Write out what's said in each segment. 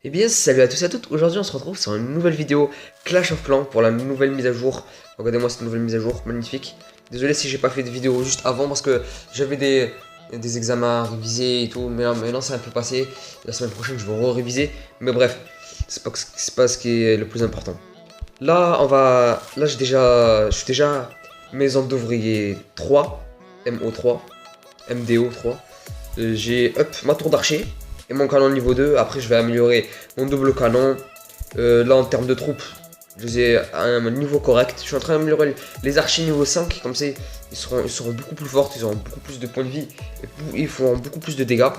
Eh bien, salut à tous et à toutes. Aujourd'hui, on se retrouve sur une nouvelle vidéo Clash of Clans pour la nouvelle mise à jour. Regardez-moi cette nouvelle mise à jour, magnifique. Désolé si j'ai pas fait de vidéo juste avant parce que j'avais des examens à réviser et tout. Mais là, maintenant, c'est un peu passé. La semaine prochaine, je vais re-réviser. Mais bref, c'est pas ce qui est le plus important. Là, là, je suis déjà maison d'ouvrier 3, MO3, MDO3. J'ai up ma tour d'archer et mon canon niveau 2. Après, je vais améliorer mon double canon. Là, en termes de troupes, je les ai à un niveau correct. Je suis en train d'améliorer les archers niveau 5. Comme ça, ils seront beaucoup plus forts. Ils auront beaucoup plus de points de vie. Et ils feront beaucoup plus de dégâts.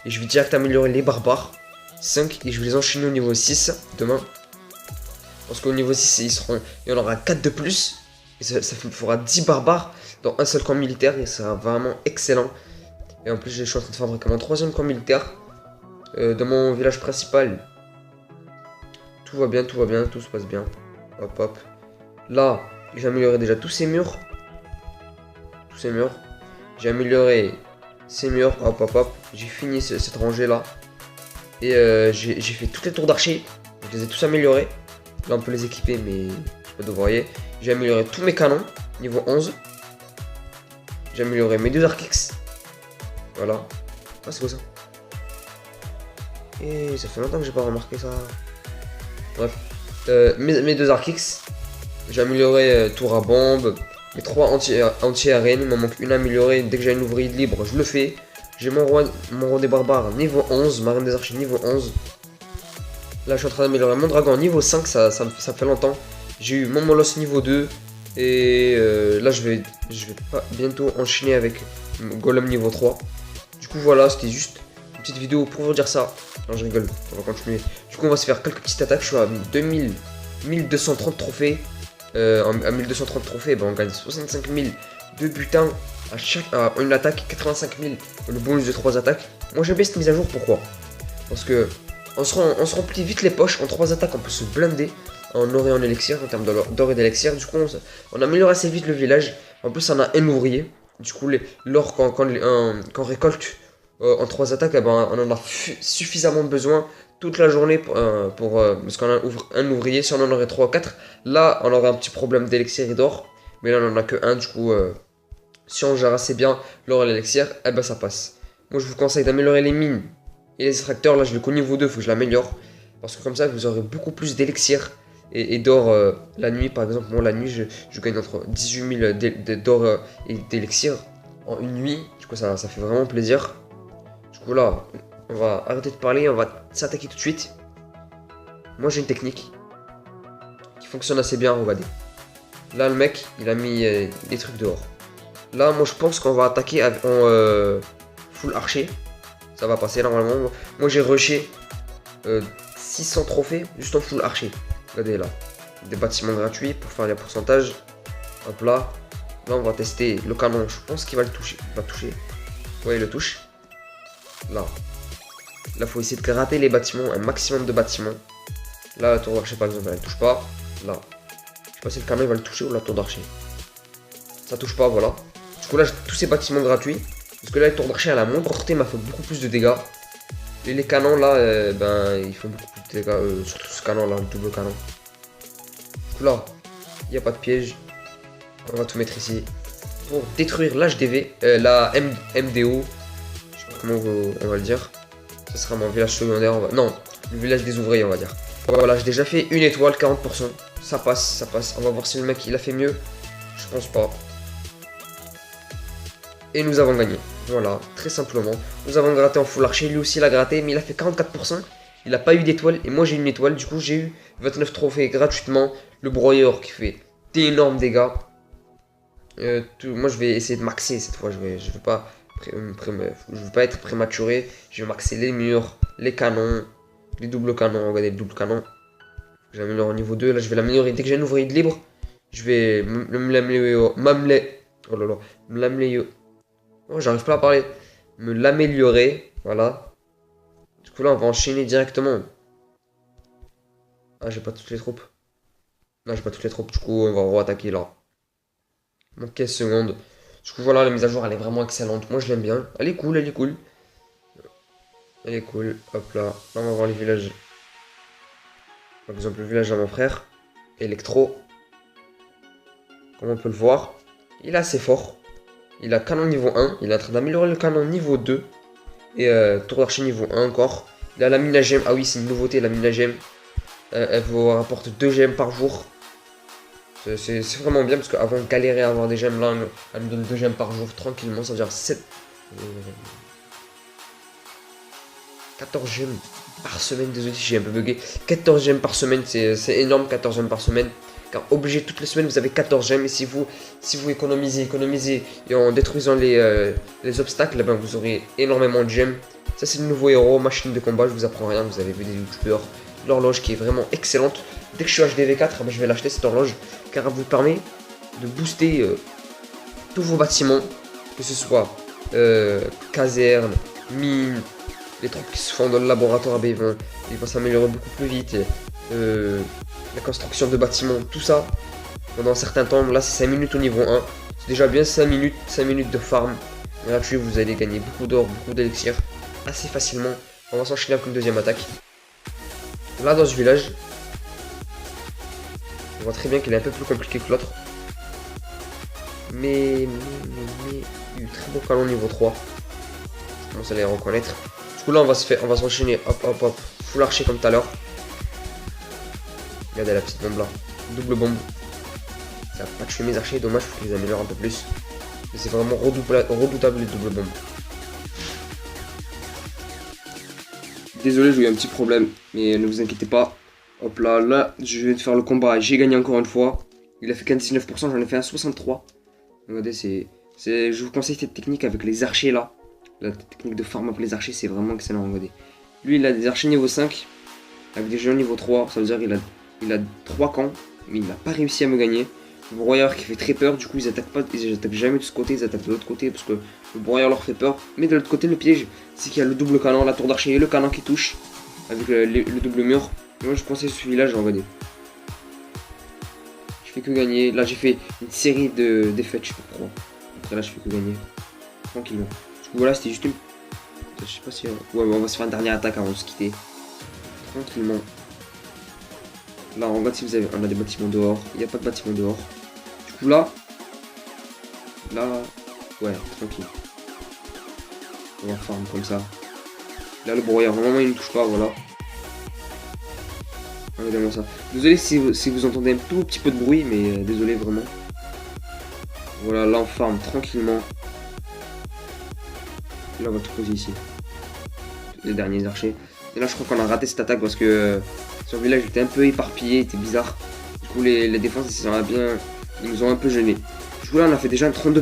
Et je vais direct améliorer les barbares 5. Et je vais les enchaîner au niveau 6 demain. Parce qu'au niveau 6, il y en aura 4 de plus. Et ça me fera 10 barbares dans un seul camp militaire. Et ça sera vraiment excellent. Et en plus, je suis en train de fabriquer mon troisième camp militaire dans mon village principal. Tout va bien, tout se passe bien. Hop, hop. Là, j'ai amélioré déjà tous ces murs. Tous ces murs. J'ai amélioré ces murs. Hop, hop, hop. J'ai fini cette rangée là. Et j'ai fait toutes les tours d'archer. Je les ai tous améliorés. Là, on peut les équiper, mais je sais pas de vous voyez. J'ai amélioré tous mes canons, niveau 11. J'ai amélioré mes deux archix. Voilà. Ah, c'est quoi ça? Et ça fait longtemps que j'ai pas remarqué ça. Bref. Mes deux archix. J'ai amélioré tour à bombe. Mes trois anti-arènes. Il m'en manque une améliorée. Dès que j'ai une ouvrier libre, je le fais. J'ai mon roi des barbares niveau 11. Ma reine des archers niveau 11. Là, je suis en train d'améliorer mon dragon niveau 5. Ça fait longtemps. J'ai eu mon molosse niveau 2. Et là, je vais pas bientôt enchaîner avec golem niveau 3. Du coup, voilà, c'était juste une petite vidéo pour vous dire ça. Non, je rigole, on va continuer. Du coup, on va se faire quelques petites attaques. Je suis à 1230 trophées. À 1230 trophées, ben, on gagne 65 000 de butin à une attaque, 85 000 le bonus de 3 attaques. Moi, j'aime bien cette mise à jour, pourquoi? Parce que on se remplit vite les poches. En 3 attaques, on peut se blinder en or et en élixir, en termes d'or et d'élixir. Du coup, on améliore assez vite le village. En plus, on a un ouvrier. Du coup, l'or quand on récolte en 3 attaques, eh ben, on en a suffisamment besoin toute la journée parce qu'on a un ouvrier. Si on en aurait 3 ou 4, là on aurait un petit problème d'élixir et d'or. Mais là on en a que un. Du coup, si on gère assez bien l'or et l'élixir, eh ben ça passe. Moi je vous conseille d'améliorer les mines et les extracteurs. Là je l'ai qu'au niveau 2, il faut que je l'améliore. Parce que comme ça vous aurez beaucoup plus d'élixir et d'or la nuit. Par exemple, moi la nuit je gagne entre 18 000 d'or et d'élixir en une nuit. Du coup ça fait vraiment plaisir. Du coup là, on va arrêter de parler, on va s'attaquer tout de suite. Moi j'ai une technique qui fonctionne assez bien, regardez. Là le mec, il a mis des trucs dehors. Là moi je pense qu'on va attaquer en full archer. Ça va passer normalement. Moi j'ai rushé 600 trophées juste en full archer. Regardez là. Des bâtiments gratuits pour faire les pourcentages. Hop là. Là on va tester le canon. Je pense qu'il va le toucher. Il va toucher. Ouais il le touche. Là. Là, faut essayer de gratter les bâtiments, un maximum de bâtiments. Là, la tour d'archer, par exemple, elle touche pas. Là. Je sais pas si le canon il va le toucher ou la tour d'archer. Ça touche pas, voilà. Du coup, là, j'ai tous ces bâtiments gratuits. Parce que là, la tour d'archer, elle a moins de portée, m'a fait beaucoup plus de dégâts. Et les canons, là, ben, ils font beaucoup plus de dégâts. Surtout ce canon, là, le double canon. Du coup, là, il n'y a pas de piège. On va tout mettre ici. Pour détruire l'HDV, la MDO. Je sais pas comment on va le dire. Ce sera mon village secondaire, non, le village des ouvriers, on va dire. Voilà, j'ai déjà fait une étoile, 40%. Ça passe, ça passe. On va voir si le mec il a fait mieux. Je pense pas. Et nous avons gagné. Voilà, très simplement. Nous avons gratté en full archer. Lui aussi il a gratté, mais il a fait 44%. Il n'a pas eu d'étoile. Et moi j'ai une étoile. Du coup j'ai eu 29 trophées gratuitement. Le broyeur qui fait d'énormes dégâts. Moi je vais essayer de maxer cette fois. Je vais pas je veux pas être prématuré. Je vais maxer les murs, les canons, les doubles canons. Regardez le double canon. Je l'améliore au niveau 2. Là, je vais l'améliorer. Dès que j'ai une ouvrier de libre, je vais l'améliorer. Oh là là. M'améliorer. Oh, j'arrive pas à parler. Me l'améliorer. Voilà. Du coup, là, on va enchaîner directement. Ah, j'ai pas toutes les troupes. Là, j'ai pas toutes les troupes. Du coup, on va re-attaquer là. Donc 15 secondes. Du coup, voilà, la mise à jour, elle est vraiment excellente. Moi, je l'aime bien. Elle est cool, elle est cool. Elle est cool. Hop là. Là, on va voir les villages. Par exemple, le village de mon frère, Electro, comme on peut le voir, il est assez fort. Il a canon niveau 1, il est en train d'améliorer le canon niveau 2. Et tour d'archer niveau 1 encore. Il a la mine à gemmes, ah oui c'est une nouveauté la mine à gemmes. Elle vous rapporte 2 gemmes par jour. C'est vraiment bien parce qu'avant on galérait à avoir des gemmes là, elle nous donne 2 gemmes par jour tranquillement, ça veut dire 7... 14 gemmes par semaine, désolé si j'ai un peu bugué. 14 gemmes par semaine, c'est énorme 14 gemmes par semaine. Car obligé toutes les semaines vous avez 14 gemmes et si vous économisez et en détruisant les obstacles, ben, vous aurez énormément de gemmes. Ça c'est le nouveau héros, machine de combat, je vous apprends rien, vous avez vu des youtubeurs. L'horloge qui est vraiment excellente. Dès que je suis HDV4, ben, je vais l'acheter cette horloge car elle vous permet de booster tous vos bâtiments, que ce soit caserne, mine, les trucs qui se font dans le laboratoire, ben, ils vont s'améliorer beaucoup plus vite. La construction de bâtiments, tout ça, pendant un certain temps. Là, c'est 5 minutes au niveau 1. C'est déjà bien 5 minutes de farm. Gratuit, vous allez gagner beaucoup d'or, beaucoup d'élixir, assez facilement. On va s'enchaîner avec une deuxième attaque. Là, dans ce village, on voit très bien qu'il est un peu plus compliqué que l'autre. Mais, il y a eu très beau canon niveau 3. Je commence à les reconnaître. Du coup, là, on va s'enchaîner, hop, full archer comme tout à l'heure. Regardez la petite bombe là. Double bombe. Ça va pas tuer mes archers, dommage, faut que je les améliore un peu plus. Mais c'est vraiment redoutable les doubles bombes. Désolé, j'ai eu un petit problème, mais ne vous inquiétez pas. Hop là, je viens de faire le combat, j'ai gagné encore une fois. Il a fait 19%, j'en ai fait un 63%. Regardez, je vous conseille cette technique avec les archers là. La technique de farm up les archers, c'est vraiment excellent, regardez. Lui, il a des archers niveau 5, avec des géants niveau 3, ça veut dire qu'il a 3 camps, mais il n'a pas réussi à me gagner. Le broyeur qui fait très peur, du coup ils attaquent jamais de ce côté, ils attaquent de l'autre côté parce que le broyeur leur fait peur. Mais de l'autre côté le piège, c'est qu'il y a le double canon, la tour d'archer et le canon qui touche avec le double mur. Et moi je conseille celui-là, j'ai regardé. Je fais que gagner, là j'ai fait une série de défaites, je sais pas pourquoi. Après là je fais que gagner, tranquillement. Du coup voilà, c'était juste une... Je sais pas si... Ouais, on va se faire une dernière attaque avant de se quitter. Tranquillement. Là, on regarde si on a des bâtiments dehors. Il n'y a pas de bâtiments dehors. Du coup, là, ouais, tranquille. On va farm comme ça. Là, le broyeur, vraiment, il ne touche pas, voilà. Regardez-moi ça. Désolé si vous entendez un tout petit peu de bruit, mais désolé, vraiment. Voilà, là, on farm tranquillement. Là, on va tout poser ici. Les derniers archers. Et là, je crois qu'on a raté cette attaque parce que sur le village était un peu éparpillé, était bizarre. Du coup, les défenses, ils nous ont un peu gênés. Du coup, là, on a fait déjà un 32%.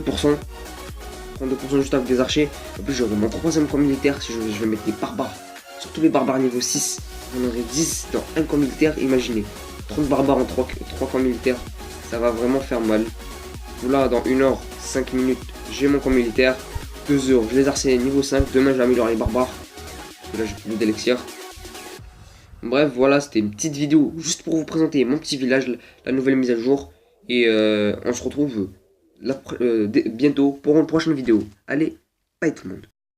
32% juste avec des archers. En plus, j'aurai mon 3ème camp militaire si je vais mettre des barbares. Surtout les barbares niveau 6. On aurait 10 dans un camp militaire, imaginez. 30 barbares en 3 camps militaires. Ça va vraiment faire mal. Du coup, là, dans 1 heure, 5 minutes, j'ai mon camp militaire. 2 heures, je les harcèle niveau 5. Demain, j'améliore les barbares. Là j'ai plus d'élixir. Bref, voilà, c'était une petite vidéo juste pour vous présenter mon petit village, la nouvelle mise à jour. Et on se retrouve bientôt pour une prochaine vidéo. Allez, bye tout le monde.